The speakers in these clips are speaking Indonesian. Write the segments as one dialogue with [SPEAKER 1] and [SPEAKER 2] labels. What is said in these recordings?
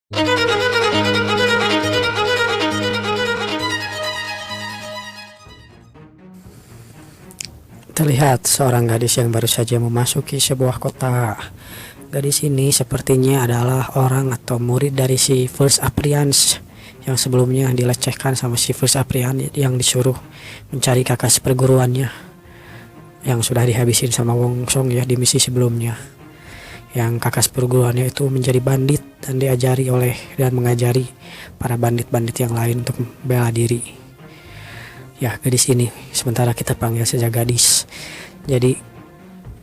[SPEAKER 1] Terlihat seorang gadis yang baru saja memasuki sebuah kota. Gadis ini sepertinya adalah orang atau murid dari si First Appearance yang sebelumnya dilecehkan sama si First Appearance yang disuruh mencari kakak seperguruannya yang sudah dihabisin sama Wong Song ya di misi sebelumnya. Yang kakak seperguruannya itu menjadi bandit dan diajari oleh dan mengajari para bandit-bandit yang lain untuk bela diri. Ya, gadis ini sementara kita panggil saja gadis. Jadi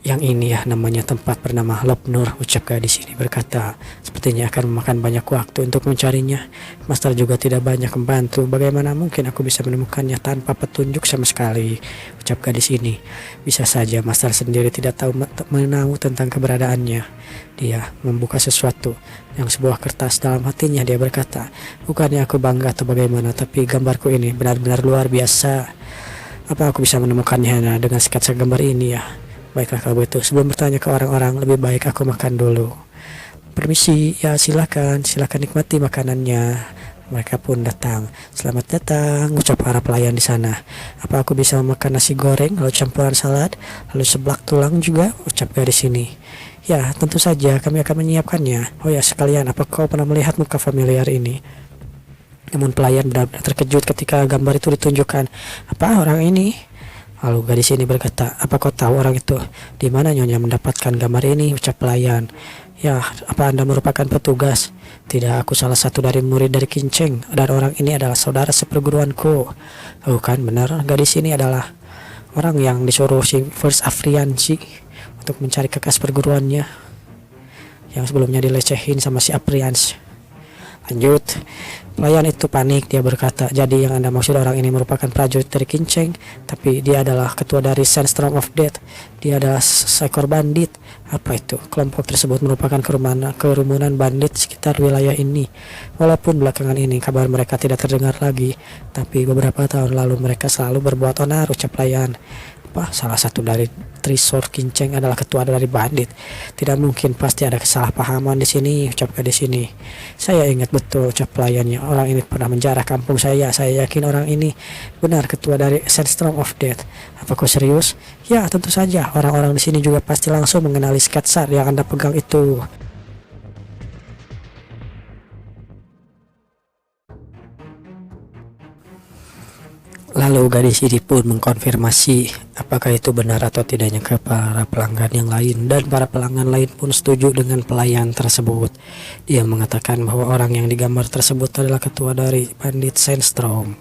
[SPEAKER 1] yang ini ya namanya tempat bernama Lopnur, ucap gadis ini berkata. Sepertinya akan memakan banyak waktu untuk mencarinya. Master juga tidak banyak membantu. Bagaimana mungkin aku bisa menemukannya tanpa petunjuk sama sekali, ucap gadis ini. Bisa saja Master sendiri tidak tahu menahu tentang keberadaannya. Dia membuka sesuatu yang sebuah kertas. Dalam hatinya dia berkata, bukannya aku bangga atau bagaimana, tapi gambarku ini benar-benar luar biasa. Apa aku bisa menemukannya dengan sketsa gambar ini ya? Baiklah kalau begitu, sebelum bertanya ke orang-orang, lebih baik aku makan dulu. Permisi, ya silakan nikmati makanannya. Mereka pun datang. Selamat datang, ucap para pelayan di sana. Apa aku bisa makan nasi goreng, lalu campuran salad, lalu seblak tulang juga, ucap gadis ini. Ya, tentu saja kami akan menyiapkannya. Oh ya, sekalian, apa kau pernah melihat muka familiar ini? Namun pelayan benar-benar terkejut ketika gambar itu ditunjukkan. Apa orang ini? Lalu gadis ini berkata, apa kau tahu orang itu? Di mana nyonya mendapatkan gambar ini? Ucap pelayan. Ya, apa Anda merupakan petugas? Tidak, aku salah satu dari murid dari Kinceng, dan orang ini adalah saudara seperguruanku. Oh kan, benar, gadis ini adalah orang yang disuruh si First Afriansi untuk mencari kakak perguruannya yang sebelumnya dilecehin sama si Aprians. Lanjut, pelayan itu panik, dia berkata, jadi yang Anda maksud orang ini merupakan prajurit dari Kinceng, tapi dia adalah ketua dari Sandstorm of Death. Dia adalah seekor bandit. Apa itu? Kelompok tersebut merupakan kerumunan bandit sekitar wilayah ini. Walaupun belakangan ini kabar mereka tidak terdengar lagi, tapi beberapa tahun lalu mereka selalu berbuat onar, ucap pelayan. Salah satu dari Trisor Kinceng adalah ketua dari bandit. Tidak mungkin, pasti ada kesalahpahaman di sini, ucap gadis ini. Saya ingat betul, ucap pelayannya, orang ini pernah menjarah kampung saya. Saya yakin orang ini benar ketua dari Sandstorm of Death. Apa kau serius? Ya, tentu saja. Orang-orang di sini juga pasti langsung mengenali sketsa yang Anda pegang itu. Lalu gadis ini pun mengkonfirmasi apakah itu benar atau tidaknya ke para pelanggan yang lain, dan para pelanggan lain pun setuju dengan pelayan tersebut. Dia mengatakan bahwa orang yang digambar tersebut adalah ketua dari bandit Sandstorm.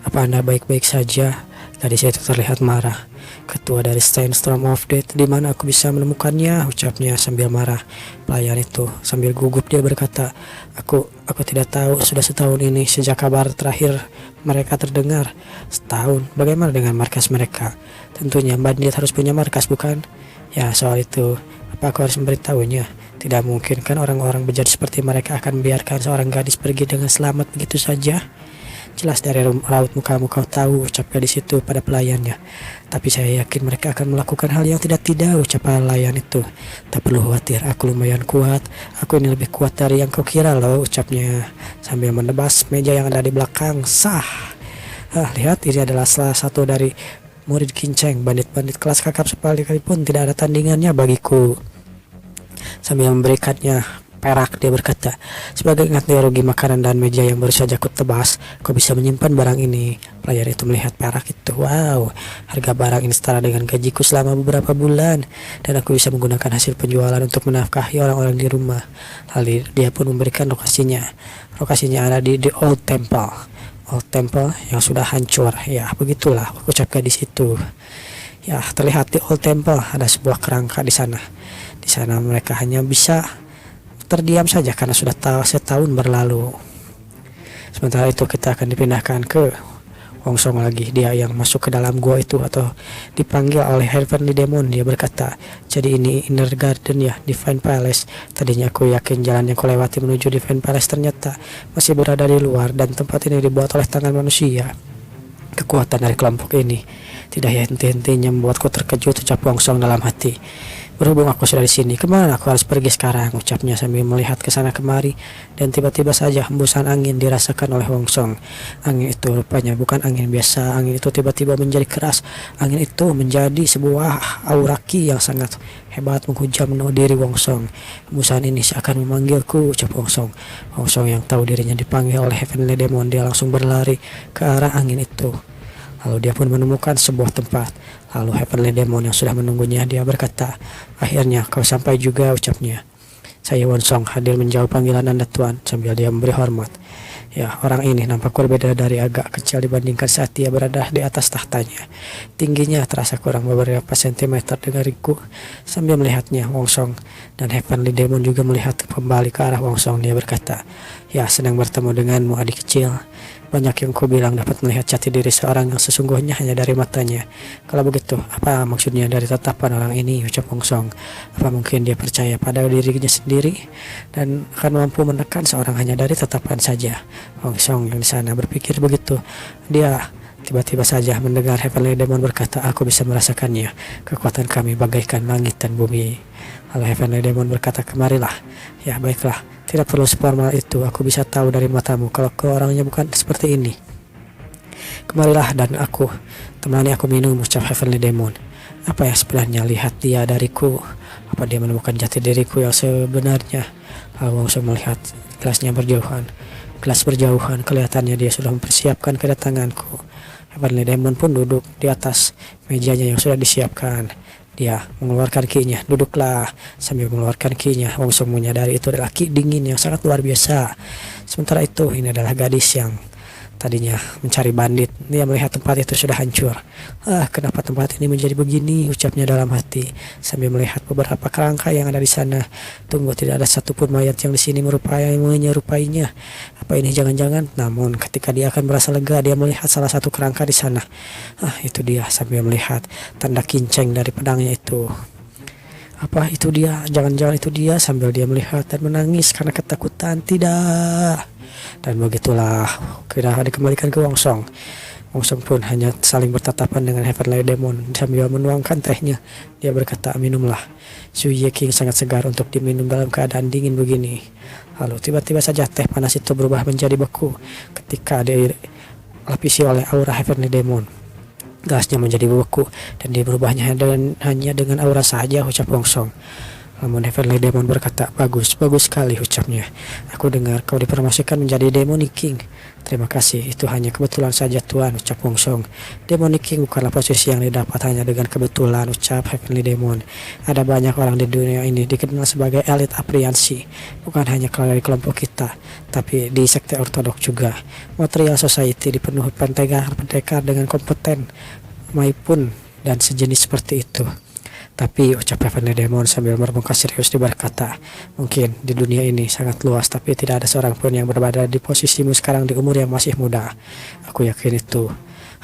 [SPEAKER 1] Apa Anda baik-baik saja? Gadis itu terlihat marah. Ketua dari Sandstorm of Death, di mana aku bisa menemukannya? Ucapnya sambil marah. Pelayan itu sambil gugup dia berkata, Aku tidak tahu. Sudah setahun ini sejak kabar terakhir mereka terdengar. Setahun? Bagaimana dengan markas mereka? Tentunya bandit harus punya markas, bukan? Ya, soal itu apa aku harus memberitahunya? Tidak mungkin kan orang-orang bejat seperti mereka akan membiarkan seorang gadis pergi dengan selamat begitu saja. Jelas dari raut mukamu kau tahu, ucap gadis itu pada pelayannya. Tapi saya yakin mereka akan melakukan hal yang tidak-tidak, ucap pelayan itu. Tak perlu khawatir, aku lumayan kuat. Aku ini lebih kuat dari yang kau kira loh, ucapnya sambil menebas meja yang ada di belakang. Sah. Lihat, ini adalah salah satu dari murid Kinceng. Bandit-bandit kelas kakap sekalipun tidak ada tandingannya bagiku. Sambil memberikannya perak, dia berkata, sebagai ganti rugi makanan dan meja yang baru saja aku tebas, kau bisa menyimpan barang ini. Pelayan itu melihat perak itu. Wow, harga barang ini setara dengan gajiku selama beberapa bulan, dan aku bisa menggunakan hasil penjualan untuk menafkahi orang-orang di rumah. Lalu dia pun memberikan lokasinya. Lokasinya ada di The Old Temple. Old Temple yang sudah hancur. Ya, begitulah ucap gadis itu. Ya, terlihat di Old Temple ada sebuah kerangka di sana. Di sana mereka hanya bisa terdiam saja karena sudah setahun berlalu. Sementara itu kita akan dipindahkan ke Wong Song lagi. Dia yang masuk ke dalam gua itu atau dipanggil oleh Heavenly Demon. Dia berkata, jadi ini Inner Garden ya, Divine Palace. Tadinya aku yakin jalan yang kulewati menuju Divine Palace ternyata masih berada di luar, dan tempat ini dibuat oleh tangan manusia. Kekuatan dari kelompok ini tidak henti-hentinya membuatku terkejut, ucap Wong Song dalam hati. Berhubung aku sudah di sini, kemana aku harus pergi sekarang? Ucapnya sambil melihat ke sana kemari. Dan tiba-tiba saja hembusan angin dirasakan oleh Wong Song. Angin itu rupanya bukan angin biasa. Angin itu tiba-tiba menjadi keras. Angin itu menjadi sebuah aura ki yang sangat hebat menghujam diri Wong Song. Hembusan ini seakan memanggilku, ucap Wong Song. Wong Song yang tahu dirinya dipanggil oleh Heavenly Demon, dia langsung berlari ke arah angin itu. Lalu dia pun menemukan sebuah tempat. Lalu Heavenly Demon yang sudah menunggunya, dia berkata, "Akhirnya kau sampai juga," ucapnya. "Saya Won Song, hadir menjawab panggilan Anda Tuan," sambil dia memberi hormat. Ya, orang ini nampak berbeda dari agak kecil dibandingkan saat dia berada di atas tahtanya. Tingginya terasa kurang beberapa sentimeter dariku. Sambil melihatnya, Wong Song dan Heavenly Demon juga melihat kembali ke arah Wong Song. Dia berkata, "Ya, senang bertemu denganmu adik kecil. Banyak yang ku bilang dapat melihat jati diri seorang yang sesungguhnya hanya dari matanya. Kalau begitu, apa maksudnya dari tatapan orang ini?" ucap Wong Song. "Apa mungkin dia percaya pada dirinya sendiri dan akan mampu menekan seorang hanya dari tatapan saja?" Wong Song yang di sana berpikir begitu. Dia tiba-tiba saja mendengar Heavenly Demon berkata, "Aku bisa merasakannya. Kekuatan kami bagaikan langit dan bumi." Lalu Heavenly Demon berkata, "Kemarilah." "Ya, baiklah. Tidak perlu seformal itu. Aku bisa tahu dari matamu kalau kau orangnya bukan seperti ini. Kemarilah dan aku temani aku minum," ucap Heavenly Demon. "Apa yang sebenarnya lihat dia dariku? Apa dia menemukan jati diriku yang sebenarnya?" Lalu Wong melihat gelas berjauhan. Kelihatannya dia sudah mempersiapkan kedatanganku. Heavenly Demon pun duduk di atas mejanya yang sudah disiapkan. Dia mengeluarkan kinya. "Duduklah." Sambil mengeluarkan kinya, Wong Song menyadari itu adalah ki dingin yang sangat luar biasa. Sementara itu, ini adalah gadis yang tadinya mencari bandit. Dia melihat tempat itu sudah hancur. Kenapa tempat ini menjadi begini?" ucapnya dalam hati sambil melihat beberapa kerangka yang ada di sana. Tunggu, tidak ada satupun mayat yang di sini menyerupainya. Apa ini jangan-jangan? Namun ketika dia akan merasa lega, dia melihat salah satu kerangka di sana. Itu dia, sambil melihat tanda kinceng dari pedangnya itu. Apa itu dia? Jangan-jangan itu dia, sambil dia melihat dan menangis karena ketakutan. Tidak. Dan begitulah kita dikembalikan ke Wong Song. Wong Song pun hanya saling bertatapan dengan Heavenly Demon sambil menuangkan tehnya. Dia berkata, "Minumlah. Sui Ye King sangat segar untuk diminum dalam keadaan dingin begini." Lalu tiba-tiba saja teh panas itu berubah menjadi beku ketika dilapisi oleh aura Heavenly Demon. Gasnya menjadi beku dan dia berubahnya hanya dengan aura saja, ucap Wong Song. Namun Heavenly Demon berkata, bagus sekali," ucapnya. "Aku dengar kau dipromosikan menjadi Demonic King." "Terima kasih, itu hanya kebetulan saja Tuan," ucap Wong Song. "Demonic King bukanlah posisi yang didapat hanya dengan kebetulan," ucap Heavenly Demon. "Ada banyak orang di dunia ini dikenal sebagai elit apriansi, bukan hanya dari kelompok kita, tapi di sekte ortodok juga. Material Society dipenuhi pendekar dengan kompeten, maupun dan sejenis seperti itu. Tapi," ucap Heavenly Demon sambil bermuka serius, dia berkata, "mungkin di dunia ini sangat luas, tapi tidak ada seorang pun yang berada di posisimu sekarang di umur yang masih muda. Aku yakin itu.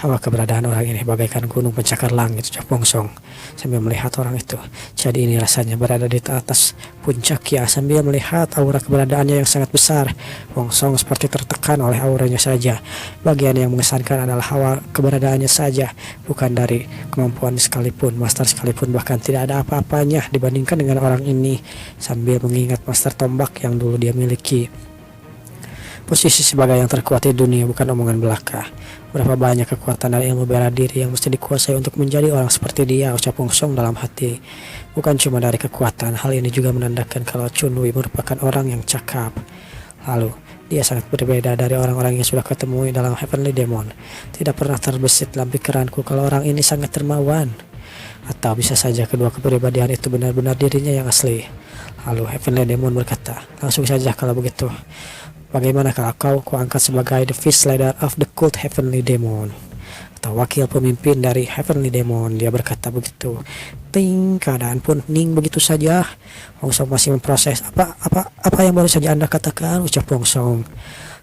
[SPEAKER 1] Hawa keberadaan orang ini bagaikan gunung pencakar langit," ucap Wong Song sambil melihat orang itu. "Jadi ini rasanya berada di atas puncak ya." Sambil melihat aura keberadaannya yang sangat besar, Wong Song seperti tertekan oleh auranya saja. Bagian yang mengesankan adalah hawa keberadaannya saja, bukan dari kemampuan sekalipun, master sekalipun, bahkan tidak ada apa-apanya dibandingkan dengan orang ini. Sambil mengingat master tombak yang dulu dia miliki. Posisi sebagai yang terkuat di dunia bukan omongan belaka. Berapa banyak kekuatan dan ilmu bela diri yang mesti dikuasai untuk menjadi orang seperti dia, ucap Wong Song dalam hati. Bukan cuma dari kekuatan, hal ini juga menandakan kalau Chun Wei merupakan orang yang cakap. Lalu, dia sangat berbeda dari orang-orang yang sudah ketemui dalam Heavenly Demon. Tidak pernah terbesit dalam pikiranku kalau orang ini sangat dermawan. Atau bisa saja kedua kepribadian itu benar-benar dirinya yang asli. Lalu Heavenly Demon berkata, "Langsung saja kalau begitu. Bagaimana kalau kau angkat sebagai the Fist Leader of the Cult Heavenly Demon, atau wakil pemimpin dari Heavenly Demon?" Dia berkata begitu. Ting, keadaan pun hening begitu saja. Wong Song masih memproses apa yang baru saja Anda katakan, ucap Wong Song.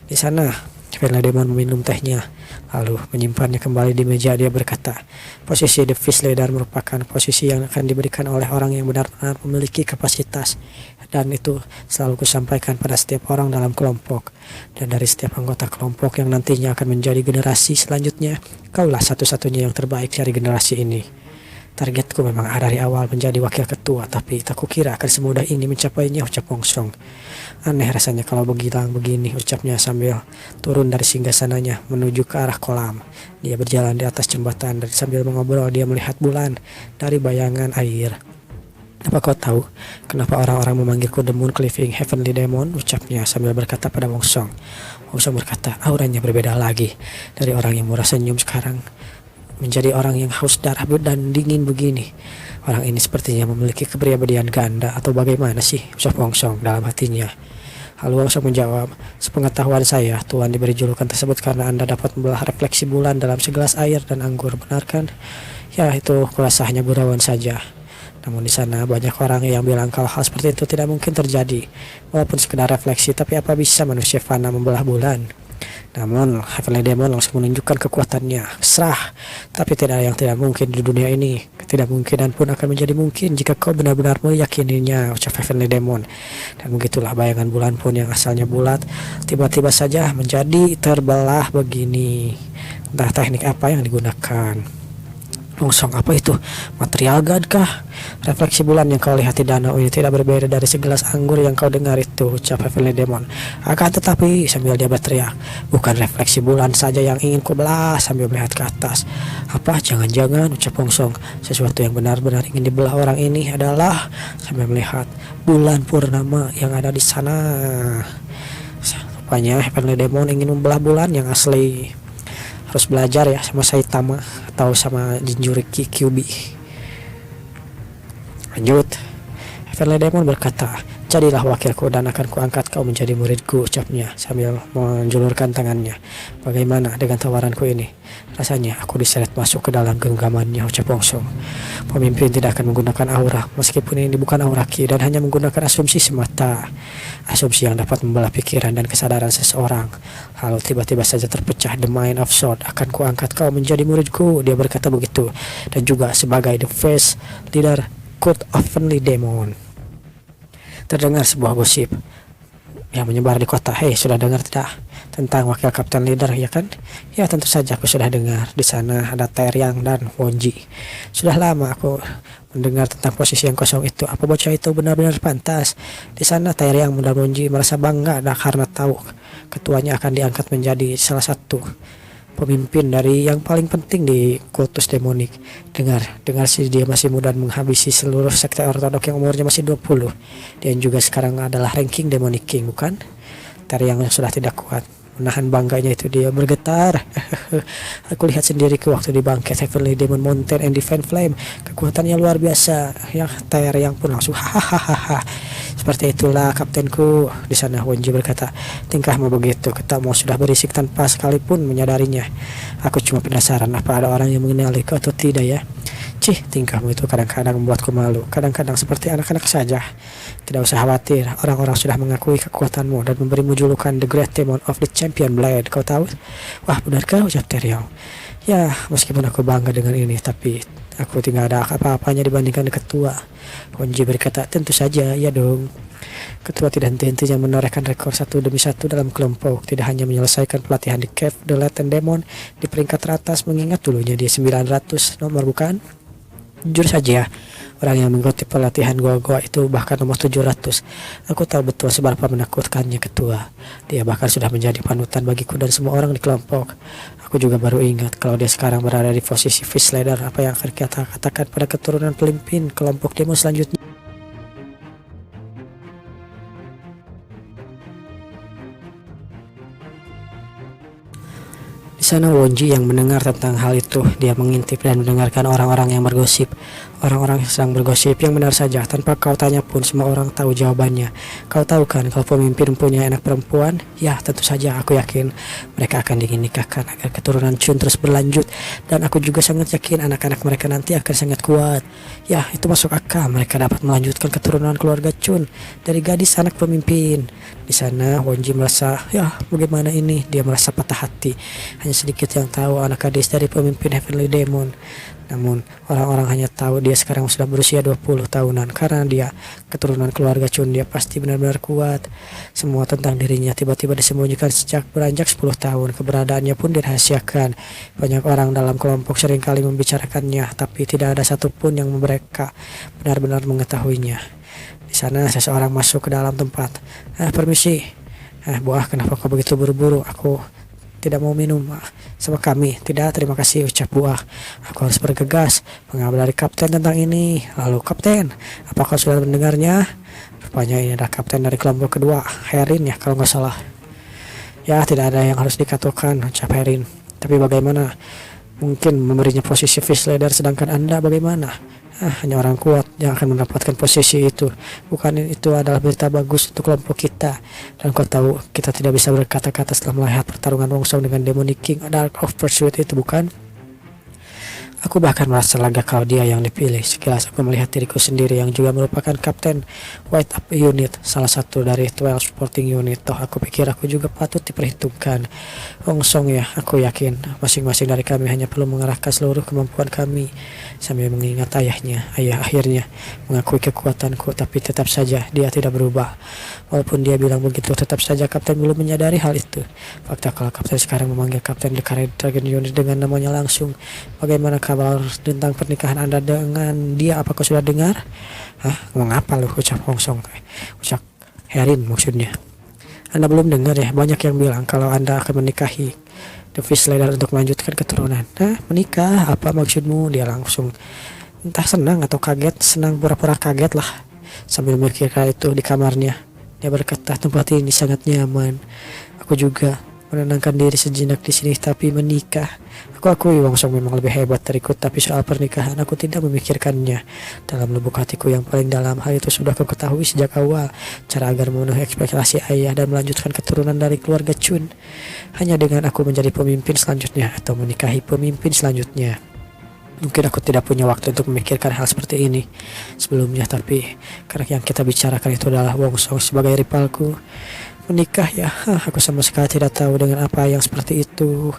[SPEAKER 1] Di sana Heavenly Demon meminum tehnya, lalu menyimpannya kembali di meja. Dia berkata, "Posisi The Fist Leader merupakan posisi yang akan diberikan oleh orang yang benar-benar memiliki kapasitas, dan itu selalu kusampaikan pada setiap orang dalam kelompok. Dan dari setiap anggota kelompok yang nantinya akan menjadi generasi selanjutnya, kaulah satu-satunya yang terbaik dari generasi ini." Targetku memang dari awal menjadi wakil ketua, tapi tak kukira akan semudah ini mencapainya, ucap Wong Song. Aneh rasanya kalau bilang begini, ucapnya sambil turun dari singgasananya menuju ke arah kolam. Dia berjalan di atas jembatan dan sambil mengobrol dia melihat bulan dari bayangan air. Apa kau tahu kenapa orang-orang memanggilku The Moon Cliffing Heavenly Demon? Ucapnya sambil berkata pada Wong Song. Wong Song berkata, auranya berbeda lagi. Dari orang yang murah senyum sekarang menjadi orang yang haus darah dan dingin begini. Orang ini sepertinya memiliki kepribadian ganda atau bagaimana sih? Ucap Wong Song dalam hatinya. Lalu Wong Song menjawab, sepengetahuan saya, Tuhan diberi julukan tersebut karena Anda dapat membelah refleksi bulan dalam segelas air dan anggur. Benar kan? Ya, itu kurasa hanya gurauan saja. Namun di sana banyak orang yang bilang kalau hal seperti itu tidak mungkin terjadi. Walaupun sekedar refleksi, tapi apa bisa manusia fana membelah bulan? Namun Heavenly Demon langsung menunjukkan kekuatannya. Serah, tapi tidak ada yang tidak mungkin di dunia ini. Ketidakmungkinan pun akan menjadi mungkin jika kau benar-benar meyakininya, ucap Heavenly Demon. Dan begitulah bayangan bulan pun yang asalnya bulat tiba-tiba saja menjadi terbelah begini. Entah teknik apa yang digunakan. Wong Song, apa itu? Material God kah? Refleksi bulan yang kau lihat di danau ini tidak berbeda dari segelas anggur yang kau dengar itu, ucap Heavenly Demon. Akan tetapi, sambil dia berteriak, bukan refleksi bulan saja yang ingin ku belah, sambil melihat ke atas. Apa? Jangan-jangan, ucap Wong Song, sesuatu yang benar-benar ingin dibelah orang ini adalah, sambil melihat bulan purnama yang ada di sana. Rupanya Heavenly Demon ingin membelah bulan yang asli. Harus belajar ya sama Saitama atau sama Jinchuriki Kyuubi. Lanjut. Heavenly Demon berkata, jadilah wakilku dan akan kuangkat kau menjadi muridku, ucapnya sambil menjulurkan tangannya. Bagaimana dengan tawaranku ini? Rasanya aku diseret masuk ke dalam genggamannya, ucap Wong Song. Pemimpin tidak akan menggunakan aura, meskipun ini bukan aura ki dan hanya menggunakan asumsi semata. Asumsi yang dapat membelah pikiran dan kesadaran seseorang. Lalu tiba-tiba saja terpecah, the mind of sword, akan kuangkat kau menjadi muridku, dia berkata begitu. Dan juga sebagai the first leader cult of Heavenly Demon. Terdengar sebuah gosip yang menyebar di kota. Hei, sudah dengar tidak tentang wakil kapten leader, ya kan? Ya, tentu saja aku sudah dengar. Di sana ada Taeryang dan Wonji. Sudah lama aku mendengar tentang posisi yang kosong itu. Apa bocah itu benar-benar pantas? Di sana Taeryang dan Wonji merasa bangga karena tahu ketuanya akan diangkat menjadi salah satu pemimpin dari yang paling penting di kultus demonik. Dengar sih dia masih muda dan menghabisi seluruh sekte ortodok yang umurnya masih 20. Dia juga sekarang adalah ranking demonic king, bukan? Taeryang yang sudah tidak kuat menahan bangganya itu, dia bergetar. Aku lihat sendiri ke waktu di bangkit Heavenly Demon Mountain and Divine Flame, kekuatannya luar biasa. Yang Taeryang pun langsung hahaha. Seperti itulah kaptenku. Di sana Wonji berkata, tingkahmu begitu, ketamu sudah berisik tanpa sekalipun menyadarinya. Aku cuma penasaran apa ada orang yang mengenaliku atau tidak ya. Cih, tingkahmu itu kadang-kadang membuatku malu, kadang-kadang seperti anak-anak saja. Tidak usah khawatir, orang-orang sudah mengakui kekuatanmu dan memberimu julukan The Great Demon of the Champion Blade. Kau tahu? Wah, benarkah, ucap Taeryang? Ya, meskipun aku bangga dengan ini, tapi aku tidak ada apa-apanya dibandingkan ketua. Wonji berkata, tentu saja, ya dong. Ketua tidak henti-hentinya menorehkan rekor satu demi satu dalam kelompok. Tidak hanya menyelesaikan pelatihan di Cave The Latent Demon di peringkat teratas, mengingat dulunya dia 900 nomor, bukan? Jujur saja, orang yang mengikuti pelatihan goa-goa itu bahkan nomor 700. Aku tahu betul seberapa menakutkannya ketua. Dia bahkan sudah menjadi panutan bagiku dan semua orang di kelompok. Aku juga baru ingat kalau dia sekarang berada di posisi Fish Leader. Apa yang akan kita katakan pada keturunan pemimpin kelompok demo selanjutnya? Di sana Wonji yang mendengar tentang hal itu, dia mengintip dan mendengarkan orang-orang yang bergosip. Orang-orang yang sedang bergosip yang benar saja, tanpa kau tanya pun semua orang tahu jawabannya. Kau tahu kan kalau pemimpin mempunyai anak perempuan? Ya, tentu saja aku yakin mereka akan ingin nikahkan agar keturunan Chun terus berlanjut. Dan aku juga sangat yakin anak-anak mereka nanti akan sangat kuat. Ya, itu masuk akal, mereka dapat melanjutkan keturunan keluarga Chun dari gadis anak pemimpin. Di sana Wonji merasa, ya bagaimana ini? Dia merasa patah hati. Hanya sedikit yang tahu anak gadis dari pemimpin pemimpin Heavenly Demon. Namun orang-orang hanya tahu dia sekarang sudah berusia 20 tahunan. Karena dia keturunan keluarga Chun, dia pasti benar-benar kuat. Semua tentang dirinya tiba-tiba disembunyikan sejak beranjak 10 tahun. Keberadaannya pun dirahasiakan. Banyak orang dalam kelompok seringkali membicarakannya, tapi tidak ada satupun yang mereka benar-benar mengetahuinya. Di sana seseorang masuk ke dalam tempat. Permisi. Buah, kenapa kau begitu buru-buru? Aku tidak mau minum sama kami. Tidak, terima kasih, ucap Buah. Aku harus bergegas mengabari kapten tentang ini. Lalu, kapten, apakah sudah mendengarnya? Rupanya ini adalah kapten dari kelompok kedua, Herin ya kalau nggak salah. Ya, tidak ada yang harus dikatakan, ucap Herin. Tapi bagaimana mungkin memberinya posisi vice leader, sedangkan Anda bagaimana? Hanya orang kuat yang akan mendapatkan posisi itu. Bukan itu adalah berita bagus untuk kelompok kita. Dan kau tahu kita tidak bisa berkata-kata setelah melihat pertarungan Wongsong dengan Demonic King Dark of Pursuit itu, bukan? Aku bahkan merasa lega kalau dia yang dipilih. Sekilas aku melihat diriku sendiri yang juga merupakan kapten White Up Unit, salah satu dari 12 Sporting Unit. Toh aku pikir aku juga patut diperhitungkan. Wongsong ya, aku yakin masing-masing dari kami hanya perlu mengerahkan seluruh kemampuan kami. Sambil mengingat ayahnya, ayah akhirnya mengakui kekuatanku, tapi tetap saja dia tidak berubah. Walaupun dia bilang begitu, tetap saja kapten belum menyadari hal itu. Fakta kalau kapten sekarang memanggil kapten The Carried Dragon Unit dengan namanya langsung. Bagaimana kabar tentang pernikahan Anda dengan dia? Apakah sudah dengar? Ngomong apa lu? Ucap Wongsong. Ucap Herin maksudnya. Anda belum dengar ya? Banyak yang bilang kalau Anda akan menikahi The Vice Leader untuk melanjutkan keturunan. Menikah? Apa maksudmu? Dia langsung entah senang atau kaget. Senang, pura-pura kaget lah. Sambil memikirkan itu di kamarnya, dia berkata, tempat ini sangat nyaman. Aku juga menenangkan diri sejenak di sini, tapi menikah. Aku akui Wongsong memang lebih hebat dariku, tapi soal pernikahan aku tidak memikirkannya. Dalam lubuk hatiku yang paling dalam, hal itu sudah aku ketahui sejak awal. Cara agar memenuhi ekspektasi ayah dan melanjutkan keturunan dari keluarga Chun hanya dengan aku menjadi pemimpin selanjutnya atau menikahi pemimpin selanjutnya. Mungkin aku tidak punya waktu untuk memikirkan hal seperti ini sebelumnya, tapi karena yang kita bicarakan itu adalah Wongsong sebagai rivalku. Menikah ya, aku sama sekali tidak tahu dengan apa yang seperti itu.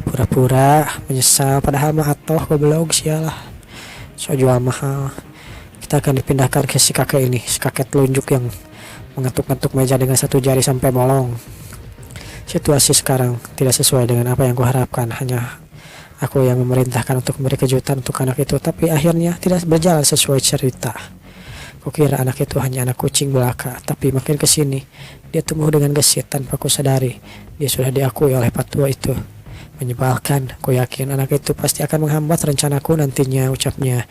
[SPEAKER 1] Pura-pura menyesal, padahal mah atoh goblok sialah. So jual mahal. Kita akan dipindahkan ke si kakek ini, si kakek telunjuk yang mengetuk-ngetuk meja dengan satu jari sampai bolong. Situasi sekarang tidak sesuai dengan apa yang kuharapkan. Hanya aku yang memerintahkan untuk memberi kejutan untuk anak itu, tapi akhirnya tidak berjalan sesuai cerita. Kukira anak itu hanya anak kucing belaka, tapi makin kesini dia tumbuh dengan gesit tanpa kusadari. Dia sudah diakui oleh patua itu. Menyebalkan, ku yakin anak itu pasti akan menghambat rencanaku nantinya, ucapnya.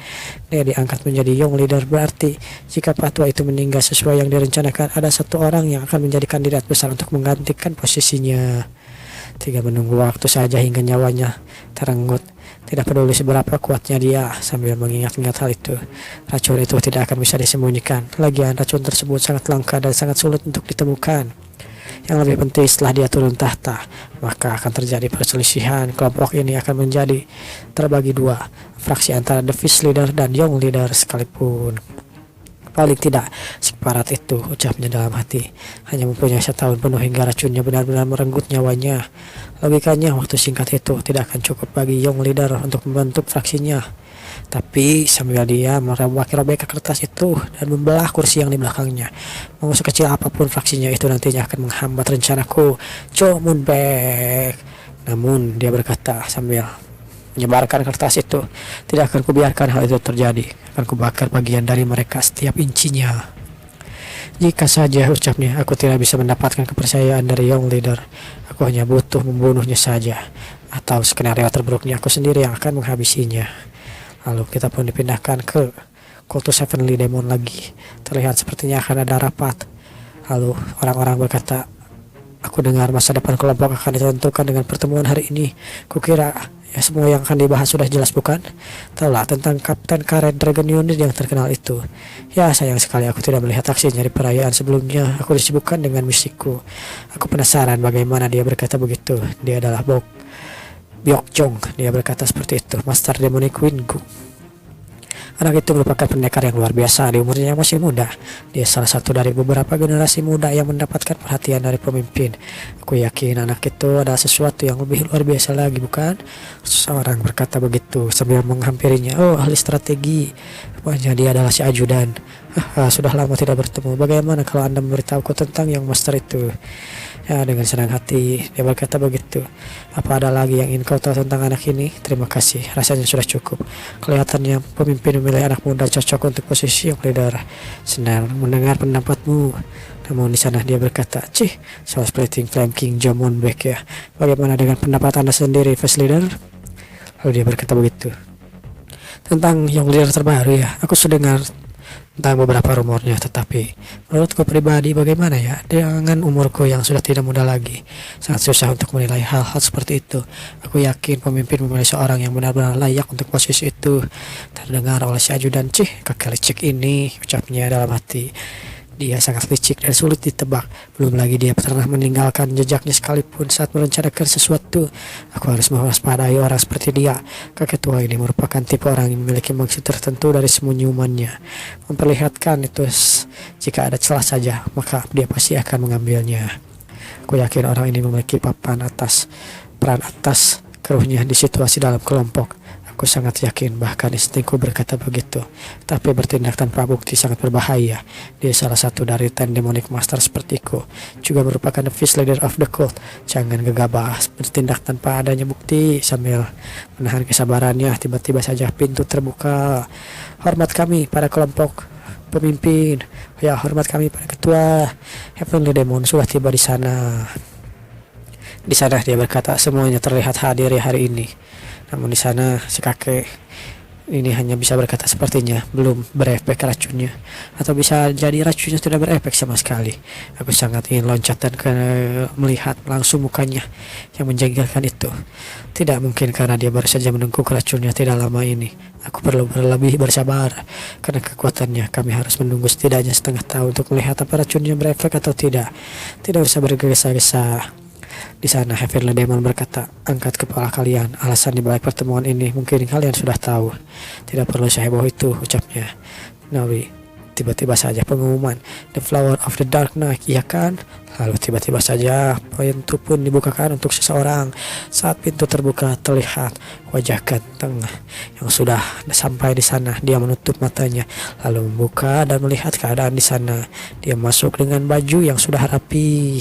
[SPEAKER 1] Dia diangkat menjadi young leader, berarti jika patua itu meninggal sesuai yang direncanakan, ada satu orang yang akan menjadi kandidat besar untuk menggantikan posisinya. Tinggal menunggu waktu saja hingga nyawanya terenggut. Tidak peduli seberapa kuatnya dia. Sambil mengingat-ingat hal itu, racun itu tidak akan bisa disembunyikan. Lagian racun tersebut sangat langka dan sangat sulit untuk ditemukan. Yang lebih penting, setelah dia turun tahta, maka akan terjadi perselisihan. Kelompok ini akan menjadi terbagi dua, fraksi antara The Vice Leader dan Young Leader sekalipun. Paling tidak separat itu, ucapnya dalam hati. Hanya mempunyai setahun penuh hingga racunnya benar-benar merenggut nyawanya. Logikanya waktu singkat itu tidak akan cukup bagi Young Leader untuk membentuk fraksinya. Tapi sambil dia merobek kertas itu dan membelah kursi yang di belakangnya, mau sekecil apapun fraksinya itu nantinya akan menghambat rencanaku. Chomunbek. Namun dia berkata sambil menyebarkan kertas itu, tidak akan kubiarkan hal itu terjadi. Akan kubakar bagian dari mereka setiap incinya. Jika saja, ucapnya, aku tidak bisa mendapatkan kepercayaan dari Young Leader, aku hanya butuh membunuhnya saja. Atau skenario terburuknya aku sendiri yang akan menghabisinya. Lalu kita pun dipindahkan ke Kultus Heavenly Demon lagi. Terlihat sepertinya akan ada rapat. Lalu orang-orang berkata, aku dengar masa depan kelompok akan ditentukan dengan pertemuan hari ini. Kukira ya semua yang akan dibahas sudah jelas, bukan? Tahulah tentang Kapten Carried Dragon Unit yang terkenal itu. Ya sayang sekali aku tidak melihat aksinya di perayaan sebelumnya. Aku disibukkan dengan misiku. Aku penasaran bagaimana dia berkata begitu. Dia adalah Byok Jong. Dia berkata seperti itu, Master Demonic Wingu. Anak itu merupakan pendekar yang luar biasa di umurnya yang masih muda. Dia salah satu dari beberapa generasi muda yang mendapatkan perhatian dari pemimpin. Aku yakin anak itu adalah sesuatu yang lebih luar biasa lagi, bukan? Seseorang berkata begitu sambil menghampirinya. Oh, ahli strategi. Rupanya dia adalah si ajudan. Sudah lama tidak bertemu. Bagaimana kalau Anda memberitahuku tentang yang master itu? Ya, dengan senang hati dia berkata begitu. Apa ada lagi yang ingin kau tahu tentang anak ini? Terima kasih, rasanya sudah cukup. Kelihatannya pemimpin memilih anak muda cocok untuk posisi yang leader. Senang mendengar pendapatmu. Namun di sana dia berkata, cih, soal splitting flame king Jamon Beck ya. Bagaimana dengan pendapat Anda sendiri, first leader? Lalu dia berkata begitu. Tentang yang leader terbaru ya, aku sudah dengar tentang beberapa rumornya, tetapi menurutku pribadi bagaimana ya, dengan umurku yang sudah tidak muda lagi, sangat susah untuk menilai hal-hal seperti itu. Aku yakin pemimpin memilih seorang yang benar-benar layak untuk posisi itu. Terdengar oleh si ajudan, cih, kakek licik ini, ucapnya dalam hati. Dia sangat licik dan sulit ditebak. Belum lagi dia pernah meninggalkan jejaknya sekalipun saat merencanakan sesuatu. Aku harus mewaspadai orang seperti dia. Kakek tua ini merupakan tipe orang yang memiliki maksud tertentu dari senyumannya. Memperlihatkan itu jika ada celah saja, maka dia pasti akan mengambilnya. Aku yakin orang ini memiliki peran atas keruhnya di situasi dalam kelompok. Aku sangat yakin, bahkan instingku berkata begitu. Tapi bertindak tanpa bukti sangat berbahaya. Dia salah satu dari 10 demonic master sepertiku, juga merupakan the first leader of the cult. Jangan gegabah bertindak tanpa adanya bukti. Sambil menahan kesabarannya, tiba-tiba saja pintu terbuka. Hormat kami pada kelompok pemimpin. Ya, hormat kami pada ketua. Heavenly Demon sudah tiba di sana. Di sana dia berkata, semuanya terlihat hadir hari ini. Namun di sana si kakek ini hanya bisa berkata sepertinya belum berefek racunnya, atau bisa jadi racunnya tidak berefek sama sekali. Aku sangat ingin loncat dan melihat langsung mukanya yang menjengkelkan itu. Tidak mungkin karena dia baru saja menengkuk racunnya tidak lama ini. Aku perlu lebih bersabar karena kekuatannya. Kami harus menunggu setidaknya setengah tahun untuk melihat apa racunnya berefek atau tidak. Tidak usah bergesa-gesa. Di sana Heavenly Demon berkata, angkat kepala kalian. Alasan di balik pertemuan ini mungkin kalian sudah tahu. Tidak perlu seheboh itu, ucapnya. Nawi, tiba-tiba saja pengumuman, The Flower of the Dark Knight, iya kan? Lalu tiba-tiba saja pintu pun dibukakan untuk seseorang. Saat pintu terbuka, terlihat wajah ganteng yang sudah sampai di sana. Dia menutup matanya, lalu membuka dan melihat keadaan di sana. Dia masuk dengan baju yang sudah rapi.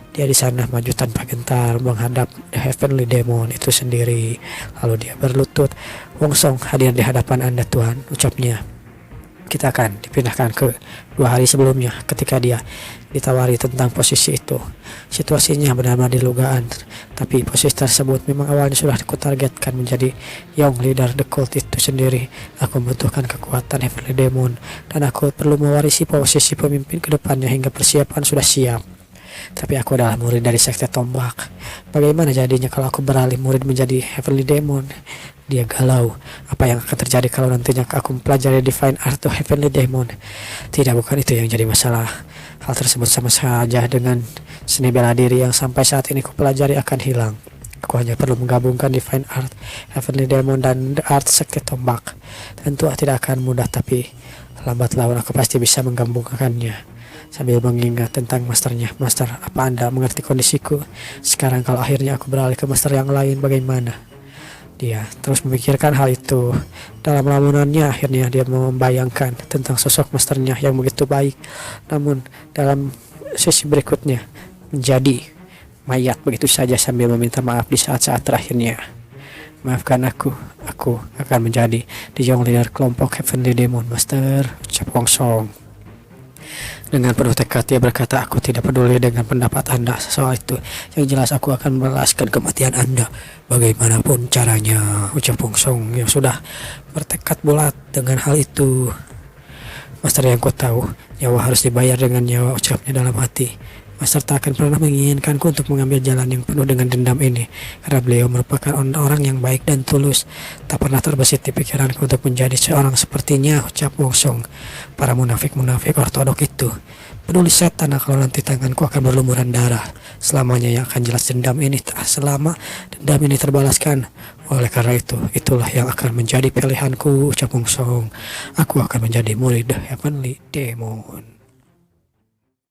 [SPEAKER 1] Dia di sana maju tanpa gentar menghadap The Heavenly Demon itu sendiri. Lalu dia berlutut, Wongsong, hadir di hadapan Anda Tuhan, ucapnya. Kita akan dipindahkan ke 2 hari sebelumnya ketika dia ditawari tentang posisi itu. Situasinya benar-benar dilugaan, tapi posisi tersebut memang awalnya sudah kutargetkan menjadi Young Leader the Cult itu sendiri. Aku membutuhkan kekuatan Heavenly Demon dan aku perlu mewarisi posisi pemimpin ke depannya hingga persiapan sudah siap. Tapi aku adalah murid dari sekte tombak. Bagaimana jadinya kalau aku beralih murid menjadi Heavenly Demon? Dia galau. Apa yang akan terjadi kalau nantinya aku mempelajari Divine Art of Heavenly Demon? Tidak, bukan itu yang jadi masalah. Hal tersebut sama saja dengan seni bela diri yang sampai saat ini aku pelajari akan hilang. Aku hanya perlu menggabungkan Divine Art, Heavenly Demon, dan The Art sekte tombak. Tentu tidak akan mudah, tapi lambat laun aku pasti bisa menggabungkannya. Sambil mengingat tentang masternya, Master, apa Anda mengerti kondisiku? Sekarang kalau akhirnya aku beralih ke master yang lain, bagaimana? Dia terus memikirkan hal itu. Dalam lamunannya akhirnya dia membayangkan tentang sosok masternya yang begitu baik. Namun dalam sesi berikutnya menjadi mayat begitu saja sambil meminta maaf di saat-saat terakhirnya. Maafkan aku akan menjadi the young leader kelompok Heavenly Demon, Master, ucap Wongsong. Dengan penuh tekad dia berkata, aku tidak peduli dengan pendapat Anda soal itu. Yang jelas aku akan membalaskan kematian Anda bagaimanapun caranya, ucap Wongsong yang sudah bertekad bulat dengan hal itu. Master, yang ku tahu, nyawa harus dibayar dengan nyawa, ucapnya dalam hati. Master tak akan pernah menginginkanku untuk mengambil jalan yang penuh dengan dendam ini, karena beliau merupakan orang yang baik dan tulus. Tak pernah terbesit di pikiranku untuk menjadi seorang sepertinya, ucap Wongsong. Para munafik-munafik ortodok itu. Peduli setan kalau nanti tanganku akan berlumuran darah. Selamanya yang akan jelas dendam ini tak selama dendam ini terbalaskan. Oleh karena itu, itulah yang akan menjadi pilihanku, ucap Mungsong. Aku akan menjadi murid Heavenly Demon.